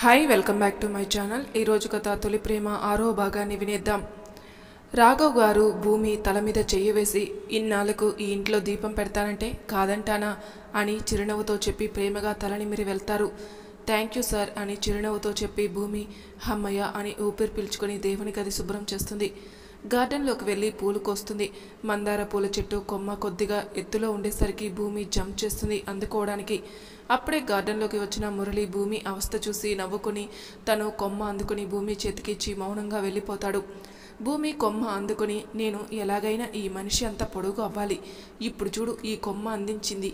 Hi welcome back to my channel. ఈరోజు కథ తొలి ప్రేమ 6వ భాగాన్ని వినేద్దాం. రాఘవ్ గారు భూమి తల మీద చెయ్యి వేసి, ఇన్నాళ్లకు ఈ ఇంట్లో దీపం పెడతానంటే కాదంటానా అని చిరునవ్వుతో చెప్పి ప్రేమగా తలనిమిరి వెళ్తారు. థ్యాంక్ యూ సార్ అని చిరునవ్వుతో చెప్పి భూమి హమ్మయ్య అని ఊపిరి పీల్చుకొని దేవుని గది శుభ్రం చేస్తుంది. గార్డెన్లోకి వెళ్ళి పూలు కోస్తుంది. మందార పూల చెట్టు కొమ్మ కొద్దిగా ఎత్తులో ఉండేసరికి భూమి జంప్ చేస్తుంది అందుకోవడానికి. అప్పుడే గార్డెన్లోకి వచ్చిన మురళి భూమి అవస్థ చూసి నవ్వుకొని తను కొమ్మ అందుకుని భూమి చేతికిచ్చి మౌనంగా వెళ్ళిపోతాడు. భూమి కొమ్మ అందుకుని, నేను ఎలాగైనా ఈ మనిషి అంత పొడుగు అవ్వాలి, ఇప్పుడు చూడు ఈ కొమ్మ అందించింది,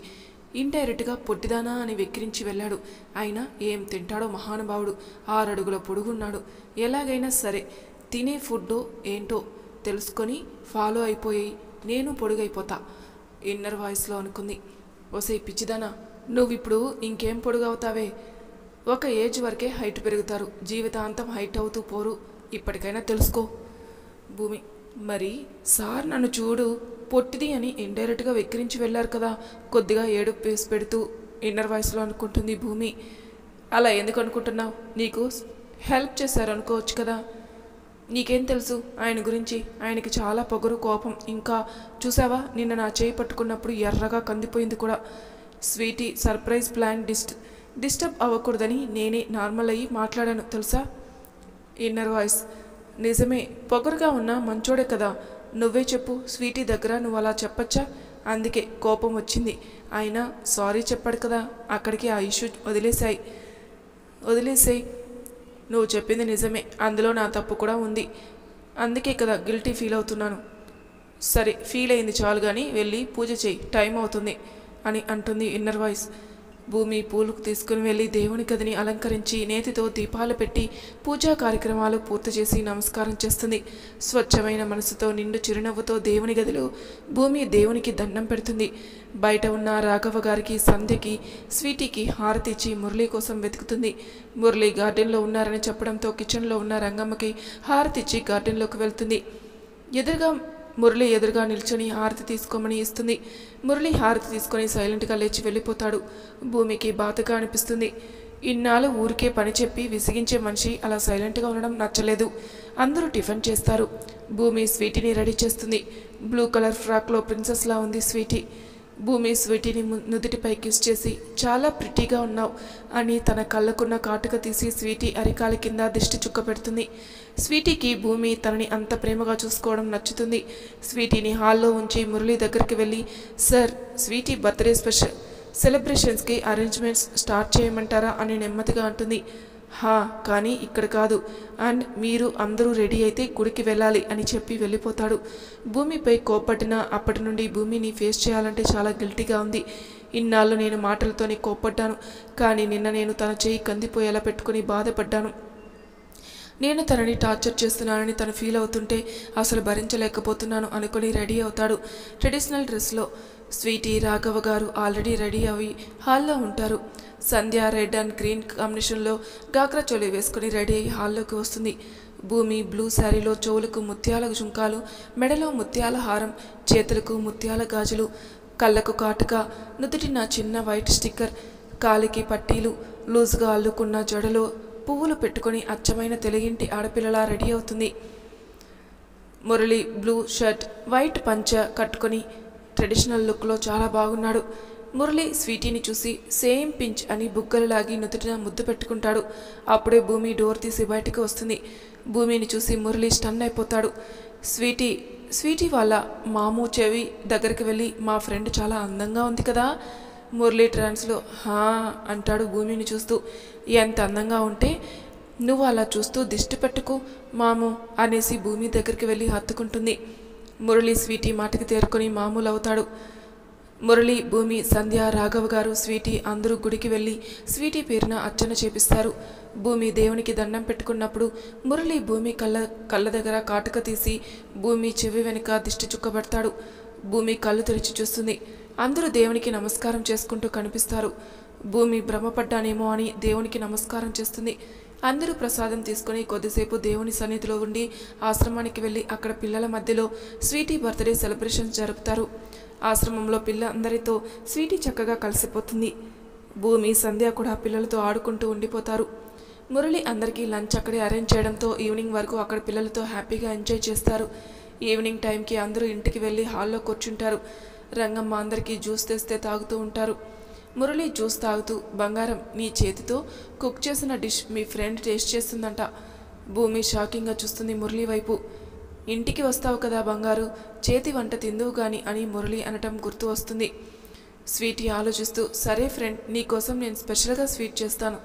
ఇండైరెక్ట్గా పొట్టిదానా అని వెక్కిరించి వెళ్ళాడు. అయినా ఏం తింటాడో మహానుభావుడు, 6 అడుగుల పొడుగున్నాడు. ఎలాగైనా సరే తినే ఫుడ్డో ఏంటో తెలుసుకొని ఫాలో అయిపోయి నేను పొడుగైపోతా ఇన్నర్ వాయిస్లో అనుకుంది. ఒసే పిచ్చిదానా, నువ్విప్పుడు ఇంకేం పొడుగవుతావే, ఒక ఏజ్ వరకే హైట్ పెరుగుతారు, జీవితాంతం హైట్ అవుతూ పోరు, ఇప్పటికైనా తెలుసుకో. భూమి, మరి సార్ నన్ను చూడు పొట్టిది అని ఇండైరెక్ట్గా వెక్కిరించి వెళ్ళారు కదా, కొద్దిగా ఏడుపు వేసి పెడుతూ ఇన్నర్ వాయిస్లో అనుకుంటుంది భూమి. అలా ఎందుకు అనుకుంటున్నావు, నీకు హెల్ప్ చేశారు అనుకోవచ్చు కదా, నీకేం తెలుసు ఆయన గురించి, ఆయనకి చాలా పొగరు కోపం. ఇంకా చూసావా, నిన్న నా చేయి పట్టుకున్నప్పుడు ఎర్రగా కందిపోయింది కూడా. స్వీటీ సర్ప్రైజ్ ప్లాన్ డిస్టర్బ్ అవ్వకూడదని నేనే నార్మల్ అయ్యి మాట్లాడాను తెలుసా. ఇన్నర్ వాయిస్, నిజమే, పొగరుగా ఉన్నా మంచోడే కదా, నువ్వే చెప్పు స్వీటీ దగ్గర నువ్వు అలా చెప్పచ్చా, అందుకే కోపం వచ్చింది. అయినా సారీ చెప్పాడు కదా, అక్కడికి ఆ ఇష్యూ వదిలేసాయి. నువ్వు చెప్పింది నిజమే, అందులో నా తప్పు కూడా ఉంది, అందుకే కదా గిల్టీ ఫీల్ అవుతున్నాను. సరే ఫీల్ అయింది చాలు కానీ వెళ్ళి పూజ చేయి, టైం అవుతుంది అని అంటుంది ఇన్నర్ వాయిస్. భూమి పూలకు తీసుకుని వెళ్ళి దేవుని గదిని అలంకరించి నేతితో దీపాలు పెట్టి పూజా కార్యక్రమాలు పూర్తి చేసి నమస్కారం చేస్తుంది. స్వచ్ఛమైన మనసుతో నిండు చిరునవ్వుతో దేవుని గదిలో భూమి దేవునికి దండం పెడుతుంది. బయట ఉన్న రాఘవ గారికి, సంధ్యకి, స్వీటీకి హారతి ఇచ్చి మురళి కోసం వెతుకుతుంది. మురళి గార్డెన్లో ఉన్నారని చెప్పడంతో కిచెన్లో ఉన్న రంగమ్మకి హారతి ఇచ్చి గార్డెన్లోకి వెళ్తుంది. మురళి ఎదురుగా నిల్చొని హారతి తీసుకోమని ఇస్తుంది. మురళి హారతి తీసుకొని సైలెంట్గా లేచి వెళ్ళిపోతాడు. భూమికి బాధగా అనిపిస్తుంది. ఇన్నాళ్ళు ఊరికే పని చెప్పి విసిగించే మనిషి అలా సైలెంట్గా ఉండడం నచ్చలేదు. అందరూ టిఫిన్ చేస్తారు. భూమి స్వీటీని రెడీ చేస్తుంది. బ్లూ కలర్ ఫ్రాక్లో ప్రిన్సెస్లా ఉంది స్వీటీ. భూమి స్వీటీని నుదుటిపై కిస్ చేసి, చాలా ప్రిటీగా ఉన్నావు అని తన కళ్ళకున్న కాటుక తీసి స్వీటీ అరికాలి కింద దిష్టి చుక్క పెడుతుంది. స్వీటీకి భూమి తనని అంత ప్రేమగా చూసుకోవడం నచ్చుతుంది. స్వీటీని హాల్లో ఉంచి మురళి దగ్గరికి వెళ్ళి, సార్ స్వీటీ బర్త్డే స్పెషల్ సెలబ్రేషన్స్కి అరేంజ్మెంట్స్ స్టార్ట్ చేయమంటారా అని నెమ్మదిగా అంటుంది. కానీ ఇక్కడ కాదు, అండ్ మీరు అందరూ రెడీ అయితే గుడికి వెళ్ళాలి అని చెప్పి వెళ్ళిపోతాడు. భూమిపై కోప్పట్టిన అప్పటి నుండి భూమిని ఫేస్ చేయాలంటే చాలా గిల్టీగా ఉంది. ఇన్నాళ్ళు నేను మాటలతోనే కోప్పడ్డాను, కానీ నిన్న నేను తన చేయి కందిపోయేలా పెట్టుకుని బాధపడ్డాను. నేను తనని టార్చర్ చేస్తున్నానని తను ఫీల్ అవుతుంటే అసలు భరించలేకపోతున్నాను అనుకుని రెడీ అవుతాడు. ట్రెడిషనల్ డ్రెస్లో స్వీటీ, రాఘవ గారు ఆల్రెడీ రెడీ అవి హాల్లో ఉంటారు. సంధ్య రెడ్ అండ్ గ్రీన్ కాంబినేషన్లో గాగ్రా చోలి వేసుకుని రెడీ అయ్యి హాల్లోకి వస్తుంది. భూమి బ్లూ శారీలో చెవులకు ముత్యాల జుంకాలు, మెడలో ముత్యాల హారం, చేతులకు ముత్యాల గాజులు, కళ్ళకు కాటుక, నుదుటిన చిన్న వైట్ స్టిక్కర్, కాలికి పట్టీలు, లూజ్గా అల్లుకున్న జడలో పువ్వులు పెట్టుకుని అచ్చమైన తెలుగింటి ఆడపిల్లలా రెడీ అవుతుంది. మురళి బ్లూ షర్ట్, వైట్ పంచ కట్టుకొని ట్రెడిషనల్ లుక్లో చాలా బాగున్నాడు. మురళి స్వీటీని చూసి సేమ్ పించ్ అని బుగ్గలు లాగి నుదుటిన ముద్దు పెట్టుకుంటాడు. అప్పుడే భూమి డోర్ తీసి బయటకు వస్తుంది. భూమిని చూసి మురళి స్టన్ అయిపోతాడు. స్వీటీ వాళ్ళ మాము చెవి దగ్గరికి వెళ్ళి, మా ఫ్రెండ్ చాలా అందంగా ఉంది కదా. మురళి ట్రాన్స్లో అంటాడు భూమిని చూస్తూ. ఎంత అందంగా ఉంటే నువ్వు అలా చూస్తూ దిష్టి పెట్టుకో మాము అనేసి భూమి దగ్గరికి వెళ్ళి హత్తుకుంటుంది. మురళి స్వీటీ మాటకి తేరుకొని మామూలు అవుతాడు. మురళి, భూమి, సంధ్య, రాఘవ గారు, స్వీటీ అందరూ గుడికి వెళ్ళి స్వీటీ పేరున అర్చన చేపిస్తారు. భూమి దేవునికి దండం పెట్టుకున్నప్పుడు మురళి భూమి కళ్ళ దగ్గర కాటుక తీసి భూమి చెవి వెనుక దిష్టి చుక్కబెడతాడు. భూమి కళ్ళు తెరిచి చూస్తుంది. అందరూ దేవునికి నమస్కారం చేసుకుంటూ కనిపిస్తారు. భూమి భ్రమపడ్డానేమో అని దేవునికి నమస్కారం చేస్తుంది. అందరూ ప్రసాదం తీసుకుని కొద్దిసేపు దేవుని సన్నిధిలో ఉండి ఆశ్రమానికి వెళ్ళి అక్కడ పిల్లల మధ్యలో స్వీటీ బర్త్డే సెలబ్రేషన్స్ జరుపుతారు. ఆశ్రమంలో అందరితో స్వీటీ చక్కగా కలిసిపోతుంది. భూమి, సంధ్య కూడా పిల్లలతో ఆడుకుంటూ ఉండిపోతారు. మురళి అందరికీ లంచ్ అక్కడే అరేంజ్ చేయడంతో ఈవినింగ్ వరకు అక్కడ పిల్లలతో హ్యాపీగా ఎంజాయ్ చేస్తారు. ఈవినింగ్ టైంకి అందరూ ఇంటికి వెళ్ళి హాల్లో కూర్చుంటారు. రంగమ్మ అందరికీ జ్యూస్ తెస్తే తాగుతూ ఉంటారు. మురళి జ్యూస్ తాగుతూ, బంగారం నీ చేతితో కుక్ చేసిన డిష్ మీ ఫ్రెండ్ టేస్ట్ చేస్తుందంట. భూమి షాకింగ్గా చూస్తుంది మురళి వైపు. ఇంటికి వస్తావు కదా బంగారు, చేతి వంట తిందువు గాని అని మురళి అనటం గుర్తు వస్తుంది. స్వీటీ ఆలోచిస్తూ, సరే ఫ్రెండ్, నీకోసం నేను స్పెషల్గా స్వీట్ చేస్తాను.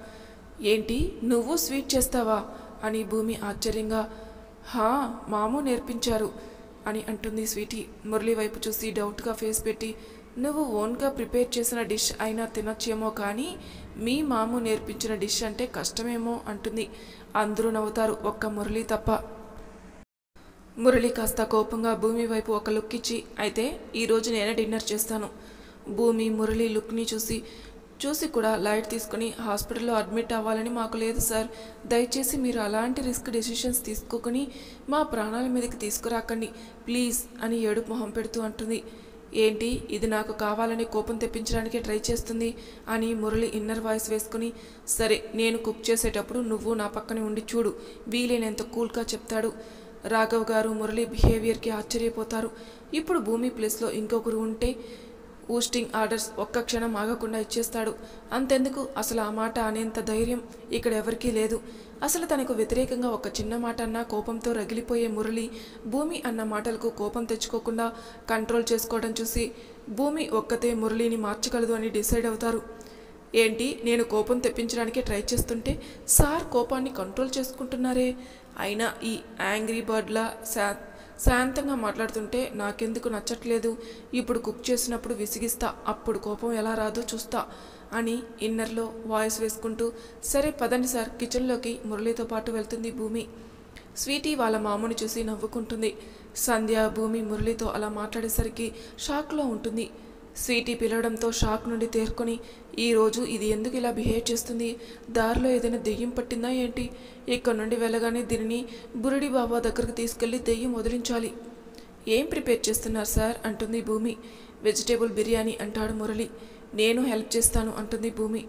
ఏంటి, నువ్వు స్వీట్ చేస్తావా అని భూమి ఆశ్చర్యంగా, హా మాము నేర్పించారు అని అంటుంది. స్వీటీ మురళి వైపు చూసి డౌట్గా ఫేస్ పెట్టి, నువ్వు ఓన్గా ప్రిపేర్ చేసిన డిష్ అయినా తినొచ్చేమో కానీ మీ మాము నేర్పించిన డిష్ అంటే కష్టమేమో అంటుంది. అందరూ నవ్వుతారు, ఒక్క మురళి తప్ప. మురళి కాస్త కోపంగా భూమి వైపు ఒక లుక్ ఇచ్చి, అయితే ఈరోజు నేనే డిన్నర్ చేస్తాను. భూమి మురళి లుక్ని చూసి కూడా లైట్ తీసుకుని, హాస్పిటల్లో అడ్మిట్ అవ్వాలని మాకు లేదు సార్, దయచేసి మీరు అలాంటి రిస్క్ డెసిషన్స్ తీసుకోకొని మా ప్రాణాల మీదకి తీసుకురాకండి ప్లీజ్ అని ఏడుపు మొహం పెడుతూ అంటుంది. ఏంటి, ఇది నాకు కావాలని కోపం తెప్పించడానికి ట్రై చేస్తుంది అని మురళి ఇన్నర్ వాయిస్ వేసుకుని, సరే నేను కుక్ చేసేటప్పుడు నువ్వు నా పక్కనే ఉండి చూడు, వీలైనంత కూల్గా చెప్తాడు. రాఘవ్ గారు మురళి బిహేవియర్కి ఆశ్చర్యపోతారు. ఇప్పుడు భూమి ప్లేస్లో ఇంకొకరు ఉంటే ఊస్టింగ్ ఆర్డర్స్ ఒక్క క్షణం ఆగకుండా ఇచ్చేస్తాడు. అంతెందుకు, అసలు ఆ మాట అనేంత ధైర్యం ఇక్కడ ఎవరికీ లేదు. అసలు తనకు వ్యతిరేకంగా ఒక చిన్న మాట అన్నా కోపంతో రగిలిపోయే మురళి భూమి అన్న మాటలకు కోపం తెచ్చుకోకుండా కంట్రోల్ చేసుకోవడం చూసి భూమి ఒక్కతే మురళిని మార్చగలదు అని డిసైడ్ అవుతారు. ఏంటి, నేను కోపం తెప్పించడానికి ట్రై చేస్తుంటే సార్ కోపాన్ని కంట్రోల్ చేసుకుంటున్నారే, అయినా ఈ యాంగ్రీ బర్డ్లా శాంతంగా మాట్లాడుతుంటే నాకెందుకు నచ్చట్లేదు. ఇప్పుడు కుక్ చేసినప్పుడు విసిగిస్తా, అప్పుడు కోపం ఎలా రాదో చూస్తా అని ఇన్నర్లో వాయిస్ వేసుకుంటూ, సరే పదండి సార్ కిచెన్లోకి మురళితో పాటు వెళ్తుంది భూమి. స్వీటీ వాళ్ళ మామని చూసి నవ్వుకుంటుంది. సంధ్య భూమి మురళితో అలా మాట్లాడేసరికి షాక్లో ఉంటుంది. స్వీటీ పిలవడంతో షాక్ నుండి తేరుకొని, ఈరోజు ఇది ఎందుకు ఇలా బిహేవ్ చేస్తుంది, దారిలో ఏదైనా దెయ్యం పట్టిందా ఏంటి, ఇక్కడ నుండి వెళ్ళగానే దీనిని బురిడి బాబా దగ్గరకు తీసుకెళ్లి దెయ్యం వదిలించాలి. ఏం ప్రిపేర్ చేస్తున్నారు సార్ అంటుంది భూమి. వెజిటేబుల్ బిర్యానీ అంటాడు మురళి. నేను హెల్ప్ చేస్తాను అంటుంది భూమి.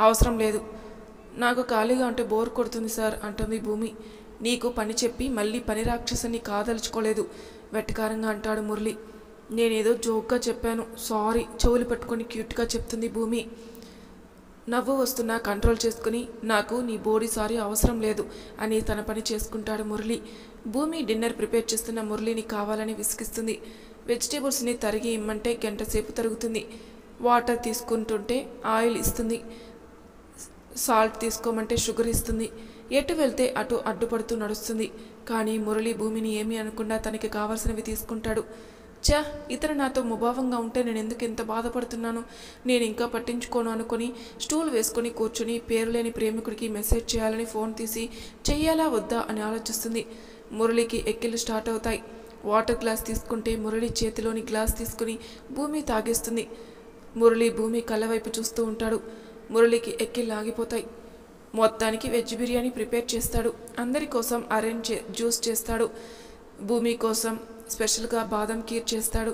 అవసరం లేదు, నాకు ఖాళీగా ఉంటే బోర్ కొడుతుంది సార్ అంటుంది భూమి. నీకు పని చెప్పి మళ్ళీ పని రాక్షసుని కాదలుచుకోలేదు వెటకారంగా అంటాడు మురళి. నేనేదో జోక్గా చెప్పాను సారీ, చెవులు పట్టుకొని క్యూట్గా చెప్తుంది భూమి. నవ్వు వస్తున్నా కంట్రోల్ చేసుకుని, నాకు నీ బోడీ సారీ అవసరం లేదు అని తన పని చేసుకుంటాడు మురళి. భూమి డిన్నర్ ప్రిపేర్ చేస్తున్న మురళిని కావాలని విసిగిస్తుంది. వెజిటేబుల్స్ని తరిగి ఇమ్మంటే గంట సేపు తరుగుతుంది. వాటర్ తీసుకుంటుంటే ఆయిల్ ఇస్తుంది. సాల్ట్ తీసుకోమంటే షుగర్ ఇస్తుంది. ఎటు వెళ్తే అటు అడ్డుపడుతూ నడుస్తుంది. కానీ మురళి భూమిని ఏమీ అనకుండా తనకి కావాల్సినవి తీసుకుంటాడు. చా, ఇతను నాతో ముభావంగా ఉంటే నేను ఎందుకు ఇంత బాధపడుతున్నాను, నేను ఇంకా పట్టించుకోను అనుకొని స్టూల్ వేసుకొని కూర్చుని పేరు లేని ప్రేమికుడికి మెసేజ్ చేయాలని ఫోన్ తీసి చెయ్యాలా వద్దా అని ఆలోచిస్తుంది. మురళికి ఎక్కిళ్ళు స్టార్ట్ అవుతాయి. వాటర్ గ్లాస్ తీసుకుంటే మురళి చేతిలోని గ్లాస్ తీసుకుని భూమి తాగేస్తుంది. మురళి భూమి కళ్ళ వైపు చూస్తూ ఉంటాడు. మురళికి ఎక్కిళ్ళు ఆగిపోతాయి. మొత్తానికి వెజ్ బిర్యానీ ప్రిపేర్ చేస్తాడు. అందరి కోసం జ్యూస్ చేస్తాడు. భూమి కోసం స్పెషల్గా బాదం కీర్ చేస్తాడు.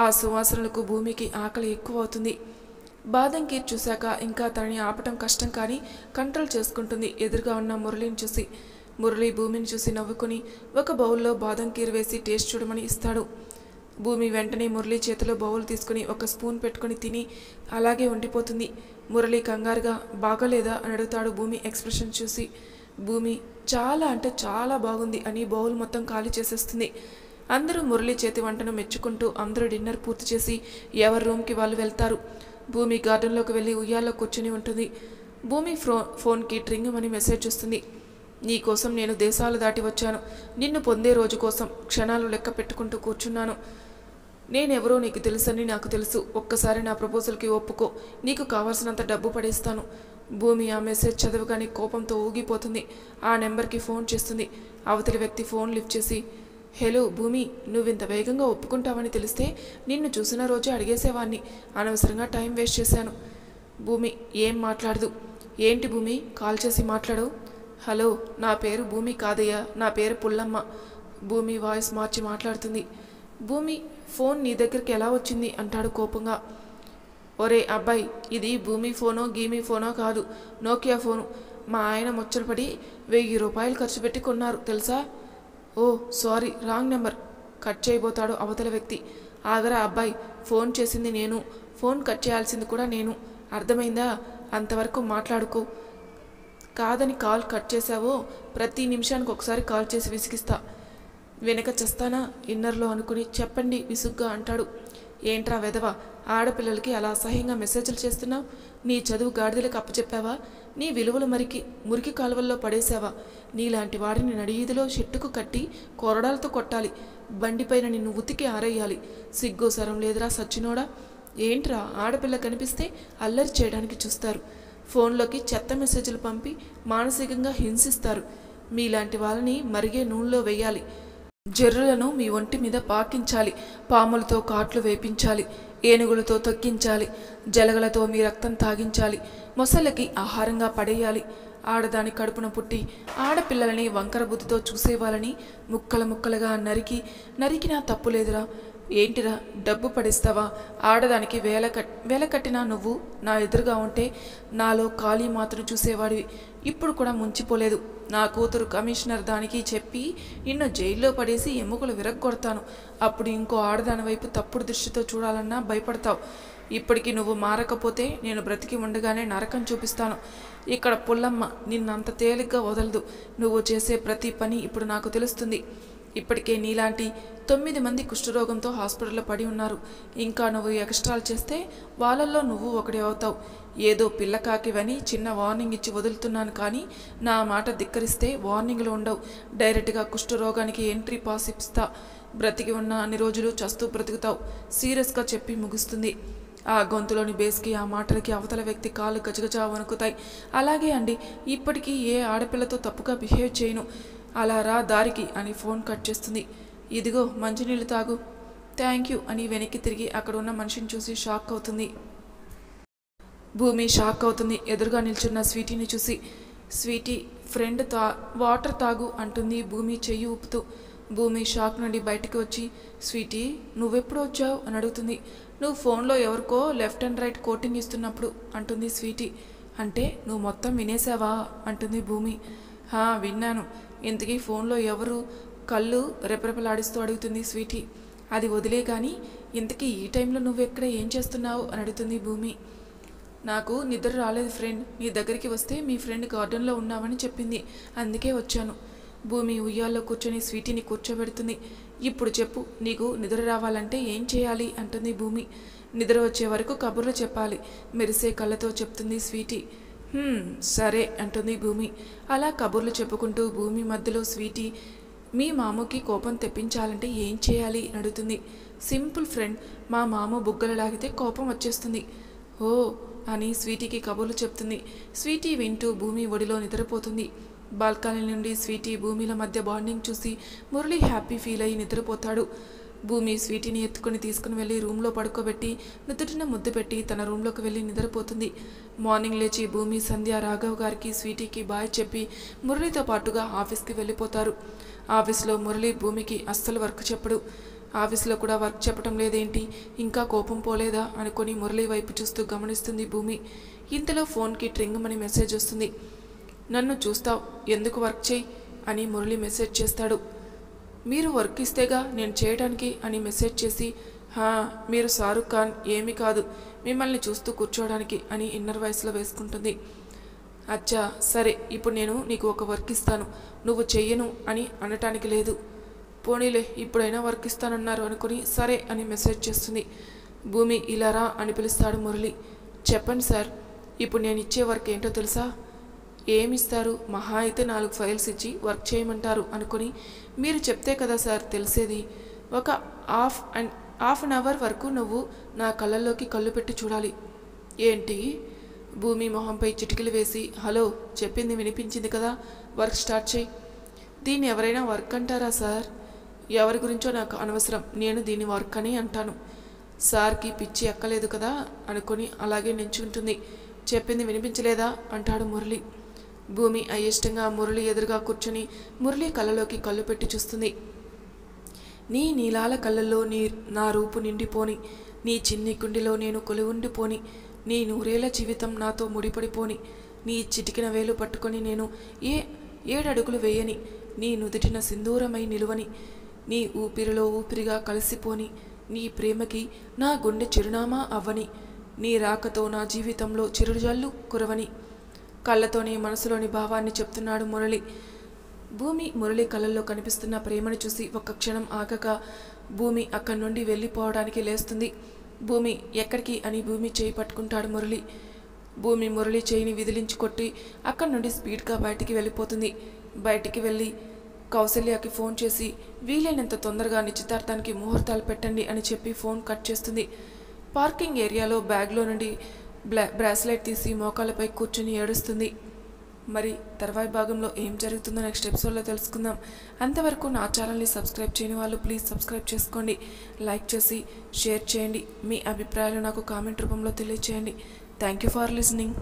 ఆ సువాసనలకు భూమికి ఆకలి ఎక్కువ అవుతుంది. బాదం కీర్ చూశాక ఇంకా తనని ఆపటం కష్టం కానీ కంట్రోల్ చేసుకుంటుంది ఎదురుగా ఉన్న మురళిని చూసి. మురళి భూమిని చూసి నవ్వుకొని ఒక బౌల్లో బాదం కీర్ వేసి టేస్ట్ చూడమని ఇస్తాడు. భూమి వెంటనే మురళి చేతిలో బౌల్ తీసుకుని ఒక స్పూన్ పెట్టుకుని తిని అలాగే ఉండిపోతుంది. మురళి కంగారుగా బాగలేదా అని అడుగుతాడు భూమి ఎక్స్ప్రెషన్ చూసి. భూమి చాలా అంటే చాలా బాగుంది అని బౌల్ మొత్తం ఖాళీ చేసేస్తుంది. అందరూ మురళి చేతి వంటను మెచ్చుకుంటూ అందరూ డిన్నర్ పూర్తి చేసి ఎవరి రూమ్కి వాళ్ళు వెళ్తారు. భూమి గార్డెన్లోకి వెళ్ళి ఉయ్యాల్లో కూర్చుని ఉంటుంది. భూమి ఫోన్కి ట్రింగమని మెసేజ్ వస్తుంది. నీకోసం నేను దేశాలు దాటి వచ్చాను. నిన్ను పొందే రోజు కోసం క్షణాలు లెక్క పెట్టుకుంటూ కూర్చున్నాను. నేనెవరో నీకు తెలుసని నాకు తెలుసు. ఒక్కసారి నా ప్రపోజల్కి ఒప్పుకో, నీకు కావాల్సినంత డబ్బు పడేస్తాను. భూమి ఆ మెసేజ్ చదవగానే కోపంతో ఊగిపోతుంది. ఆ నెంబర్కి ఫోన్ చేస్తుంది. అవతలి వ్యక్తి ఫోన్ లిఫ్ట్ చేసి, హలో భూమి, నువ్వింత వేగంగా ఒప్పుకుంటావని తెలిస్తే నిన్ను చూసిన రోజే అడిగేసేవాణ్ణి. అనవసరంగా టైం వేస్ట్ చేశాను. భూమి ఏం మాట్లాడదు. ఏంటి భూమి, కాల్ చేసి మాట్లాడు. హలో, నా పేరు భూమి కాదయ్యా, నా పేరు పుల్లమ్మ. భూమి వాయిస్ మార్చి మాట్లాడుతుంది. భూమి, ఫోన్ నీ దగ్గరికి ఎలా వచ్చింది అంటాడు కోపంగా. ఒరే అబ్బాయి, ఇది భూమి ఫోనో గీమి ఫోనో కాదు, నోకియా ఫోను. మా ఆయన ముచ్చటపడి 1000 రూపాయలు ఖర్చు పెట్టి కొన్నారు తెలుసా. ఓ సారీ, రాంగ్ నెంబర్. కట్ చేయబోతాడు అవతల వ్యక్తి. ఆగరా అబ్బాయి, ఫోన్ చేసింది నేను, ఫోన్ కట్ చేయాల్సింది కూడా నేను, అర్థమైందా? అంతవరకు మాట్లాడుకో. కాదని కాల్ కట్ చేశావో ప్రతి నిమిషానికి ఒకసారి కాల్ చేసి విసిగిస్తా. వెనక చేస్తానా ఇన్నర్లో అనుకుని. చెప్పండి విసుగ్గా అంటాడు. ఏంట్రా వెధవ, ఆడపిల్లలకి అలా అసహ్యంగా మెసేజ్లు చేస్తున్నావు? నీ చదువు గాడిదలకు అప్పచెప్పావా? నీ విలువలు మురికి కాలువల్లో పడేశావా? నీలాంటి వాడిని నడియీదిలో చెట్టుకు కట్టి కొరడాలతో కొట్టాలి, బండిపైన నిన్ను ఉతికి ఆరేయాలి. సిగ్గు సరం లేదురా సచ్చినోడా. ఏంట్రా, ఆడపిల్ల కనిపిస్తే అల్లరి చేయడానికి చూస్తారు, ఫోన్లోకి చెత్త మెసేజ్లు పంపి మానసికంగా హింసిస్తారు. మీలాంటి వాళ్ళని మరిగే నూనెలో వేయాలి, జర్రులను మీ ఒంటి మీద పాకించాలి, పాములతో కాట్లు వేపించాలి, ఏనుగులతో తొక్కించాలి, జలగలతో మీ రక్తం తాగించాలి, మొసళ్ళకి ఆహారంగా పడేయాలి. ఆడదాని కడుపున పుట్టి ఆడపిల్లలని వంకర బుద్ధితో చూసేవాళ్ళని ముక్కలుగా నరికినా తప్పులేదురా. ఏంటిరా, డబ్బు పడిస్తావా? ఆడదానికి వేల కట్టినా నువ్వు నా ఎదురుగా ఉంటే నాలో ఖాళీ మాత్రం చూసేవాడివి. ఇప్పుడు కూడా ముంచిపోలేదు. నా కూతురు కమిషనర్ దానికి చెప్పి నిన్ను జైల్లో పడేసి ఎముకలు విరగ్గొడతాను. అప్పుడు ఇంకో ఆడదాని వైపు తప్పుడు దృష్టితో చూడాలన్నా భయపడతావు. ఇప్పటికీ నువ్వు మారకపోతే నేను బ్రతికి ఉండగానే నరకం చూపిస్తాను. ఇక్కడ పుల్లమ్మ నిన్నంత తేలిగ్గా వదలదు. నువ్వు చేసే ప్రతి పని ఇప్పుడు నాకు తెలుస్తుంది. ఇప్పటికే నీలాంటి 9 మంది కుష్ఠరోగంతో హాస్పిటల్లో పడి ఉన్నారు. ఇంకా నువ్వు ఎక్స్ట్రాలు చేస్తే వాళ్ళల్లో నువ్వు ఒకటి అవుతావు. ఏదో పిల్లకాకివని చిన్న వార్నింగ్ ఇచ్చి వదులుతున్నాను, కానీ నా మాట ధిక్కరిస్తే వార్నింగ్లు ఉండవు. డైరెక్ట్గా కుష్ఠరోగానికి ఎంట్రీ పాస్ ఇస్తా. బ్రతికి ఉన్న అన్ని రోజులు చస్తూ బ్రతుకుతావు. సీరియస్గా చెప్పి ముగుస్తుంది. ఆ గొంతులోని బేస్కి, ఆ మాటలకి అవతల వ్యక్తి కాళ్ళు గజగజా వణుకుతాయి. అలాగే అండి, ఇప్పటికీ ఏ ఆడపిల్లతో తప్పుగా బిహేవ్ చేయను. అలా రా దారికి అని ఫోన్ కట్ చేస్తుంది. ఇదిగో మంచినీళ్ళు తాగు. థ్యాంక్ యూ అని వెనక్కి తిరిగి అక్కడ ఉన్న మనిషిని చూసి షాక్ అవుతుంది. భూమి షాక్ అవుతుంది ఎదురుగా నిల్చున్న స్వీటీని చూసి. స్వీటీ, ఫ్రెండ్ వాటర్ తాగు అంటుంది భూమి చెయ్యి ఊపుతూ. భూమి షాక్ నుండి బయటికి వచ్చి, స్వీటీ నువ్వెప్పుడు వచ్చావు అని అడుగుతుంది. నువ్వు ఫోన్లో ఎవరికో లెఫ్ట్ అండ్ రైట్ కోటింగ్ ఇస్తున్నప్పుడు అంటుంది స్వీటీ. అంటే నువ్వు మొత్తం వినేసావా అంటుంది భూమి. విన్నాను. ఇంతకీ ఫోన్లో ఎవరు? కళ్ళు రెపరెపలాడిస్తూ అడుగుతుంది స్వీటీ. అది వదిలే కానీ ఇంతకీ ఈ టైంలో నువ్వెక్కడ ఏం చేస్తున్నావు అని అడుగుతుంది భూమి. నాకు నిద్ర రాలేదు ఫ్రెండ్, నీ దగ్గరికి వస్తే మీ ఫ్రెండ్ గార్డెన్లో ఉన్నావని చెప్పింది, అందుకే వచ్చాను. భూమి ఉయ్యాల్లో కూర్చొని స్వీటీని కూర్చోబెడుతుంది. ఇప్పుడు చెప్పు, నీకు నిద్ర రావాలంటే ఏం చేయాలి అంటుంది భూమి. నిద్ర వచ్చే వరకు కబుర్లు చెప్పాలి మెరిసే కళ్ళతో చెప్తుంది స్వీటీ. సరే అంటుంది భూమి. అలా కబుర్లు చెప్పుకుంటూ భూమి మధ్యలో స్వీటీ, మీ మామకి కోపం తెప్పించాలంటే ఏం చేయాలి అని అడుగుతుంది. సింపుల్ ఫ్రెండ్, మా మామ బుగ్గలు లాగితే కోపం వచ్చేస్తుంది. ఓ అని స్వీటీకి కబుర్లు చెప్తుంది. స్వీటీ వింటూ భూమి ఒడిలో నిద్రపోతుంది. బాల్కనీ నుండి స్వీటీ భూమిల మధ్య బాండింగ్ చూసి మురళి హ్యాపీ ఫీల్ అయ్యి నిద్రపోతాడు. భూమి స్వీటీని ఎత్తుకుని తీసుకుని వెళ్ళి రూమ్లో పడుకోబెట్టి నుదుటిన ముద్దు పెట్టి తన రూమ్లోకి వెళ్ళి నిద్రపోతుంది. మార్నింగ్ లేచి భూమి, సంధ్య, రాఘవ్ గారికి, స్వీటీకి బాయ్ చెప్పి మురళితో పాటుగా ఆఫీస్కి వెళ్ళిపోతారు. ఆఫీస్లో మురళి భూమికి అస్సలు వర్క్ చెప్పడు. ఆఫీస్లో కూడా వర్క్ చెప్పడం లేదేంటి, ఇంకా కోపం పోలేదా అనుకొని మురళి వైపు చూస్తూ గమనిస్తుంది భూమి. ఇంతలో ఫోన్కి ట్రింగమని మెసేజ్ వస్తుంది. నన్ను చూస్తావు, ఎందుకు వర్క్ చేయి అని మురళి మెసేజ్ చేస్తాడు. మీరు వర్క్ ఇస్తేగా నేను చేయడానికి అని మెసేజ్ చేసి, మీరు షారుఖ్ ఖాన్ ఏమీ కాదు, మిమ్మల్ని చూస్తూ కూర్చోవడానికి అని ఇన్నర్ వాయిస్లో వేసుకుంటుంది. అచ్చా సరే, ఇప్పుడు నేను నీకు ఒక వర్క్ ఇస్తాను, నువ్వు చెయ్యను అని అనటానికి లేదు. పోనీలే, ఇప్పుడైనా వర్క్ ఇస్తానన్నారు అనుకుని సరే అని మెసేజ్ చేస్తుంది. భూమి, ఇలా రా అని పిలుస్తాడు మురళి. చెప్పండి సార్, ఇప్పుడు నేను ఇచ్చే వర్క్ ఏంటో తెలుసా? ఏమిస్తారు? మహా అయితే 4 ఫైల్స్ ఇచ్చి వర్క్ చేయమంటారు అనుకుని. మీరు చెప్తే కదా సార్ తెలిసేది. ఒక హాఫ్ అన్ అవర్ వరకు నువ్వు నా కళ్ళల్లోకి కళ్ళు పెట్టి చూడాలి. ఏంటి? భూమి మొహంపై చిటికలు వేసి, హలో, చెప్పింది వినిపించింది కదా, వర్క్ స్టార్ట్ చేయి. దీన్ని ఎవరైనా వర్క్ అంటారా సార్? ఎవరి గురించో నాకు అనవసరం, నేను దీన్ని వర్క్ అని అంటాను. సార్కి పిచ్చి ఎక్కలేదు కదా అనుకుని అలాగే నించుంటుంది. చెప్పింది వినిపించలేదా అంటాడు మురళి. భూమి అయిష్టంగా మురళి ఎదురుగా కూర్చొని మురళి కళ్ళలోకి కళ్ళు పెట్టి చూస్తుంది. నీ నీలాల కళ్ళల్లో నా రూపు నిండిపోని, నీ చిన్ని గుండెలో నేను కొలువుండిపోని, నీ 100 ఏళ్ల జీవితం నాతో ముడిపడిపోని, నీ చిటికిన వేలు పట్టుకొని నేను 7 అడుగులు వేయని, నీ నుదిటిన సింధూరమై నిలువని, నీ ఊపిరిలో ఊపిరిగా కలిసిపోని, నీ ప్రేమకి నా గుండె చిరునామా అవ్వని, నీ రాకతో నా జీవితంలో చిరుజల్లు కురవని. కళ్ళతోనే మనసులోని భావాన్ని చెప్తున్నాడు మురళి. భూమి మురళి కళ్ళల్లో కనిపిస్తున్న ప్రేమను చూసి ఒక్క క్షణం ఆగక భూమి అక్కడి నుండి వెళ్ళిపోవడానికి లేస్తుంది. భూమి ఎక్కడికి అని భూమి చేయి పట్టుకుంటాడు మురళి. భూమి మురళి చేయిని విదిలించి కొట్టి అక్కడి నుండి స్పీడ్గా బయటికి వెళ్ళిపోతుంది. బయటికి వెళ్ళి కౌసల్యకి ఫోన్ చేసి వీలైనంత తొందరగా నిశ్చితార్థానికి ముహూర్తాలు పెట్టండి అని చెప్పి ఫోన్ కట్ చేస్తుంది. పార్కింగ్ ఏరియాలో బ్యాగ్లో నుండి బ్రాస్లెట్ తీసి మోకాళ్ళపై కూర్చుని ఏడుస్తుంది. మరి తర్వాయి భాగంలో ఏం జరుగుతుందో నెక్స్ట్ ఎపిసోడ్లో తెలుసుకుందాం. అంతవరకు నా ఛానల్ని సబ్స్క్రైబ్ చేయని వాళ్ళు ప్లీజ్ సబ్స్క్రైబ్ చేసుకోండి, లైక్ చేసి షేర్ చేయండి, మీ అభిప్రాయాలు నాకు కామెంట్ రూపంలో తెలియచేయండి. Thank you for listening.